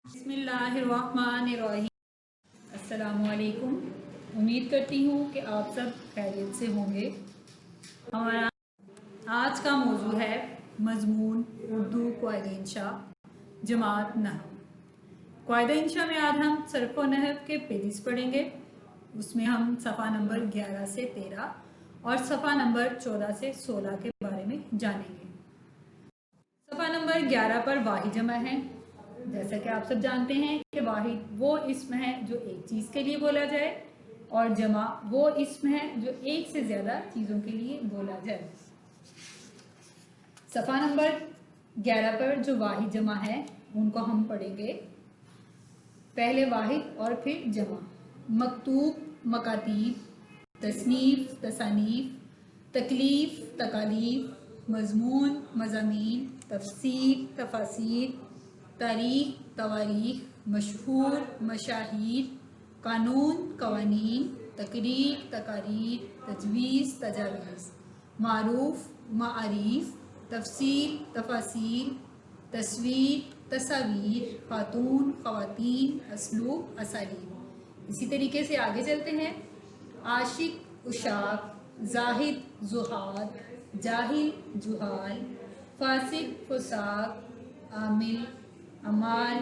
बिस्मिल्लाहिर्रहमानिर्रहीम। अस्सलामुअलैकुम। उम्मीद करती हूँ कि आप सब खैरियत से होंगे। हमारा आज का मौजू है मज़मून उर्दू क़वाइद इंशा जमात नहव। क़वाइद इंशा में आज हम सर्फ़ व नहव के पेजेस पढ़ेंगे। उसमें हम सफ़ा नंबर 11 से 13 और सफ़ा नंबर 14 से 16 के बारे में जानेंगे। सफ़ा नंबर 11 पर वाहिद जमा है। जैसा कि आप सब जानते हैं कि वाहिद वो इस्म है जो एक चीज़ के लिए बोला जाए और जमा वो इस्म है जो एक से ज़्यादा चीज़ों के लिए बोला जाए। सफ़ा नंबर 11 पर जो वाहिद जमा है उनको हम पढ़ेंगे। पहले वाहिद और फिर जमा। मकतूब, मकातीब, तसनीफ़, तसानीफ़, तकलीफ़, तकालीफ़, मज़मून, मज़ामीन, तफ़सीर, तफ़ासीर, तारीख़, तवारीख़, मशहूर, मशाहीर, कानून, कवानीन, तकरीर, तकारीर, तजवीज़, तजावीज़, मारूफ़, माआरीफ़, तफ़सील, तफ़ासील, तस्वीर, तस्वीर, ख़ातून, ख़वातीन, असलूब, असालीब। इसी तरीके से आगे चलते हैं। आशिक, उशाक, जाहिद, जुहाद, जाहिल, जुहाल, फासिक, फुसाक, आमिल, अमाल,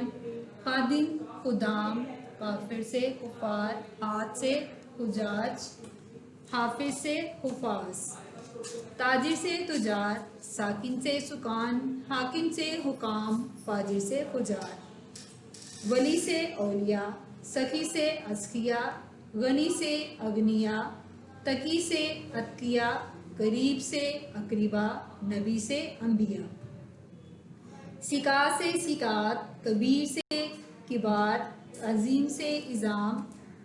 खादिम, खुदाम, काफिर से कुफार, हाथ से हुजाज, हाफिज से हुफाज, ताजिर से तुजार, साकिन से सुकान, हाकिम से हुकाम, फाजिर से फुजार, वली से औलिया, सखी से अस्किया, गनी से अगनिया, तकी से अतकिया, करीब से अकरीबा, नबी से अम्बिया, सिका से सिकात, कबीर से किबार, अजीम से इज़ाम,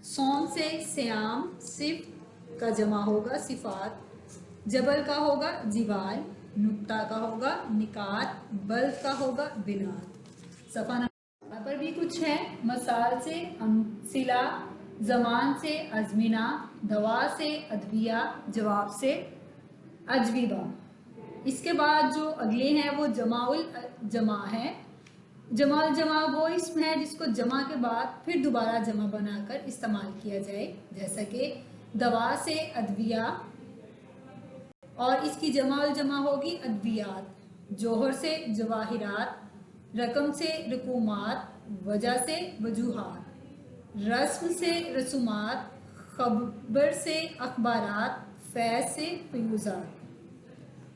सोम से सियाम, सिफ का जमा होगा सिफात, जबल का होगा जिबाल, नुक्ता का होगा निकात, बल्द का होगा बिनात। सफ़ा नंबर पर भी कुछ है। मसाल से अमसिला, ज़मान से अज़मिना, दवा से अदविया, जवाब से अजविबा। इसके बाद जो अगले हैं वो जमाउल जमा है। जमाउल जमा वो इसम है जिसको जमा के बाद फिर दोबारा जमा बनाकर इस्तेमाल किया जाए, जैसा कि दवा से अदविया और इसकी जमाउल जमा होगी अदवियात, जोहर से जवाहिरात, रकम से रकूमात, वजह से वजूहात, रस्म से रसूमात, खबर से अखबारात, फैज़ से फ़यूज़ात।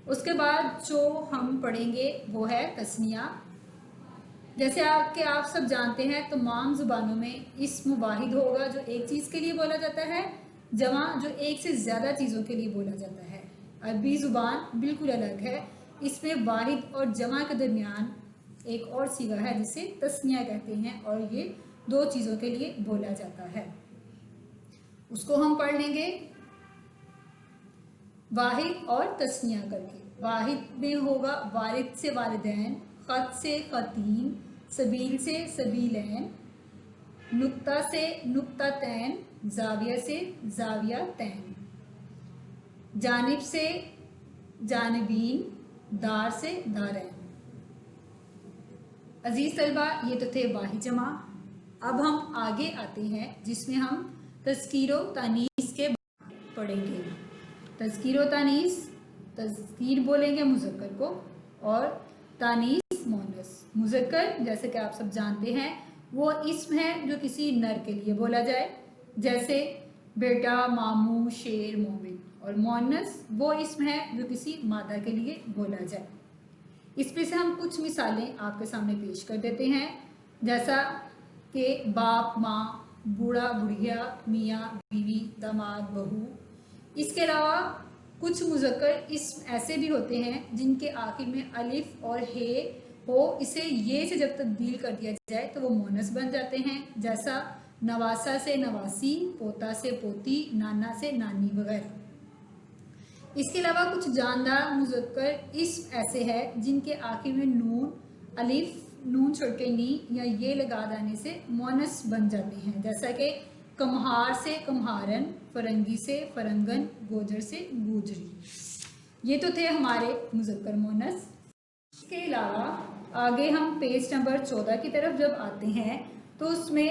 उसके बाद जो हम पढ़ेंगे वो है तस्निया। जैसे आप सब जानते हैं तमाम ज़ुबानों में इस्म वाहिद होगा जो एक चीज़ के लिए बोला जाता है, जमा जो एक से ज़्यादा चीज़ों के लिए बोला जाता है। अरबी ज़ुबान बिल्कुल अलग है। इसमें वाहिद और जमा के दरमियान एक और सीगा है जिसे तस्निया कहते हैं और ये दो चीज़ों के लिए बोला जाता है। उसको हम पढ़ लेंगे वाहिद और तस्निया करके। वाहिद में होगा वारिद से वालिदैन, ख़त से ख़तीन, सबील से सबीलैन, नुक्ता से नुक्तातैन, जाविया से जावियातैन, जानिब से जानिबीन, दार से दारैन। अजीज़ तलबा, ये तो थे वाहिद जमा। अब हम आगे आते हैं जिसमें हम तज़कीर व तानीस के पढ़ेंगे। तज़कीर व तानीस, तज़कीर बोलेंगे मुज़क्कर को और तानीस मोनस। मुज़क्कर जैसे कि आप सब जानते हैं वो इस्म है जो किसी नर के लिए बोला जाए, जैसे बेटा, मामू, शेर, मोमिन। और मोनस वो इस्म है जो किसी मादा के लिए बोला जाए। इसमें से हम कुछ मिसालें आपके सामने पेश कर देते हैं, जैसा कि बाप, माँ, बूढ़ा, बुढ़िया, मियाँ, बीवी, दामाद, बहू। इसके अलावा कुछ मुज़क्कर इस्म ऐसे भी होते हैं जिनके आखिर में अलिफ और हे हो, इसे ये से जब तब्दील कर दिया जाए तो वो मोनस बन जाते हैं, जैसा नवासा से नवासी, पोता से पोती, नाना से नानी वगैरह। इसके अलावा कुछ जानदार मुज़क्कर इस्म ऐसे हैं जिनके आखिर में नून, अलिफ, नून छोड़ के नी या ये लगा देने से मोनस बन जाते हैं, जैसा कि कम्हार से कम्हारन, फरंगी से फरंगन, गोजर से गुजरी। ये तो थे हमारे मुज़क्कर मोनस। इसके अलावा آگے ہم پیج نمبر 14 کی طرف جب آتے ہیں تو اس میں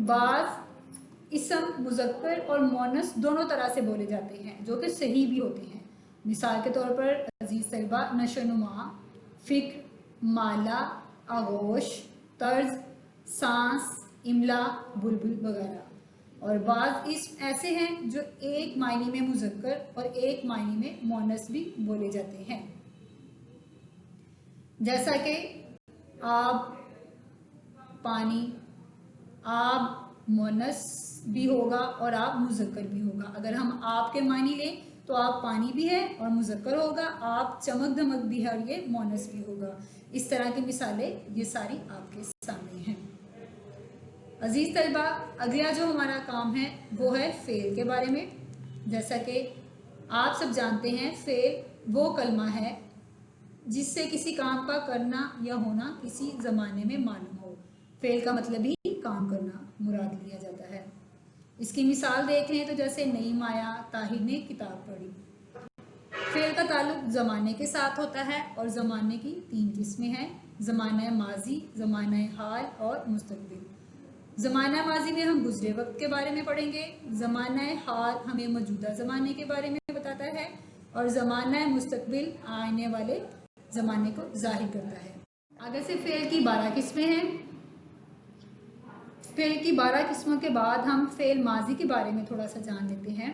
بعض اسم مذکر اور مؤنث دونوں طرح سے بولے جاتے ہیں جو کہ صحیح بھی ہوتے ہیں. مثال کے طور پر عزیز طلبہ نشو نما، فکر، مالا، آغوش، طرز، سانس، املا، بلبل وغیرہ. اور بعض اسم ایسے ہیں جو ایک معنی میں مذکر اور ایک معنی میں مؤنث بھی بولے جاتے ہیں، جیسا کہ آب، پانی. آب مؤنث بھی ہوگا اور آب مذکر بھی ہوگا. اگر ہم آب کے معنی لیں تو آب پانی بھی ہے اور مذکر ہوگا، آب چمک دمک بھی ہے اور یہ مؤنث بھی ہوگا. اس طرح کی مثالیں یہ ساری آپ کے سامنے ہیں. عزیز طلبہ اگلا جو ہمارا کام ہے وہ ہے فعل کے بارے میں. جیسا کہ آپ سب جانتے ہیں فعل وہ کلمہ ہے جس سے کسی کام کا کرنا یا ہونا کسی زمانے میں معلوم ہو. فعل کا مطلب ہی کام کرنا مراد لیا جاتا ہے. اس کی مثال دیکھ لیں تو جیسے نعیم آیا، طاہر نے کتاب پڑھی. فعل کا تعلق زمانے کے ساتھ ہوتا ہے اور زمانے کی 3 قسمیں ہیں: زمانہ ماضی، زمانہ حال اور مستقبل. زمانہ ماضی میں ہم گزرے وقت کے بارے میں پڑھیں گے، زمانہ حال ہمیں موجودہ زمانے کے بارے میں بتاتا ہے اور زمانہ مستقبل آنے والے زمانے کو ظاہر کرتا ہے. آگے سے فعل کی 12 قسمیں ہیں. فعل کی 12 قسموں کے بعد ہم فعل ماضی کے بارے میں تھوڑا سا جان لیتے ہیں.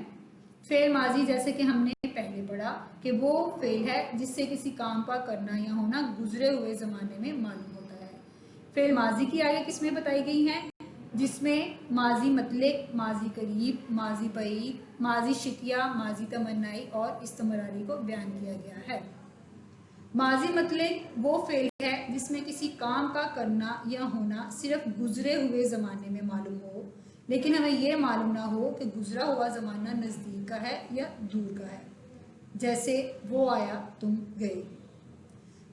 فعل ماضی جیسے کہ ہم نے پہلے پڑھا کہ وہ فعل ہے جس سے کسی کام کا کرنا یا ہونا گزرے ہوئے زمانے میں معلوم ہوتا ہے. فعل ماضی کی آگے قسمیں بتائی گئی ہیں جس میں ماضی مطلق، ماضی قریب، ماضی بعید، ماضی شکیہ، ماضی تمنائی اور استمراری کو بیان کیا گیا ہے. ماضی مطلق وہ فعل ہے جس میں کسی کام کا کرنا یا ہونا صرف گزرے ہوئے زمانے میں معلوم ہو، لیکن ہمیں یہ معلوم نہ ہو کہ گزرا ہوا زمانہ نزدیک کا ہے یا دور کا ہے. جیسے وہ آیا، تم گئے.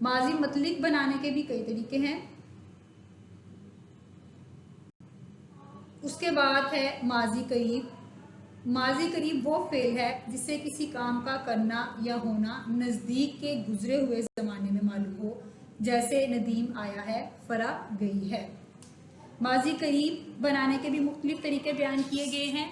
ماضی مطلق بنانے کے بھی کئی طریقے ہیں. اس کے بعد ہے ماضی قریب. ماضی قریب وہ فعل ہے جس سے کسی کام کا کرنا یا ہونا نزدیک کے گزرے ہوئے زمانے میں معلوم ہو، جیسے ندیم آیا ہے، فرح گئی ہے. ماضی قریب بنانے کے بھی مختلف طریقے بیان کیے گئے ہیں.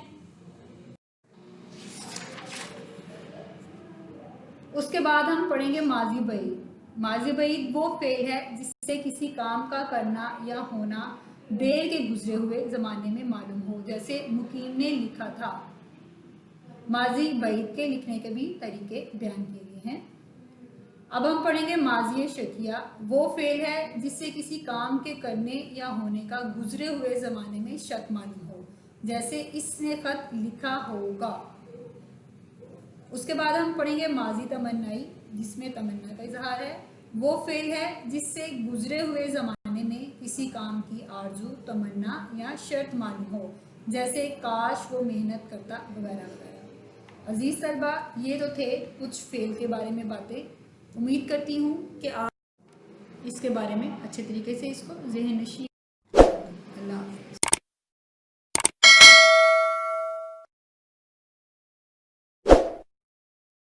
اس کے بعد ہم پڑھیں گے ماضی بعید. ماضی بعید وہ فعل ہے جس سے کسی کام کا کرنا یا ہونا دیر کے گزرے ہوئے زمانے میں معلوم ہو، جیسے مقیم نے لکھا تھا. ماضی بعید کے لکھنے کے بھی طریقے بیان کیے گئے ہیں. اب ہم پڑھیں گے ماضی شکیہ. وہ فعل ہے جس سے کسی کام کے کرنے یا ہونے کا گزرے ہوئے زمانے میں شک معلوم ہو، جیسے اس نے خط لکھا ہوگا. اس کے بعد ہم پڑھیں گے ماضی تمنائی جس میں تمنا کا اظہار ہے. وہ فعل ہے جس سے گزرے ہوئے زمانے میں کسی کام کی آرزو، تمنا یا شرط معلوم ہو، جیسے کاش وہ محنت کرتا وغیرہ وغیرہ. عزیز طلبہ یہ تو تھے کچھ فعل کے بارے میں باتیں. امید کرتی ہوں کہ آپ اس کے بارے میں اچھے طریقے سے اس کو ذہن نشین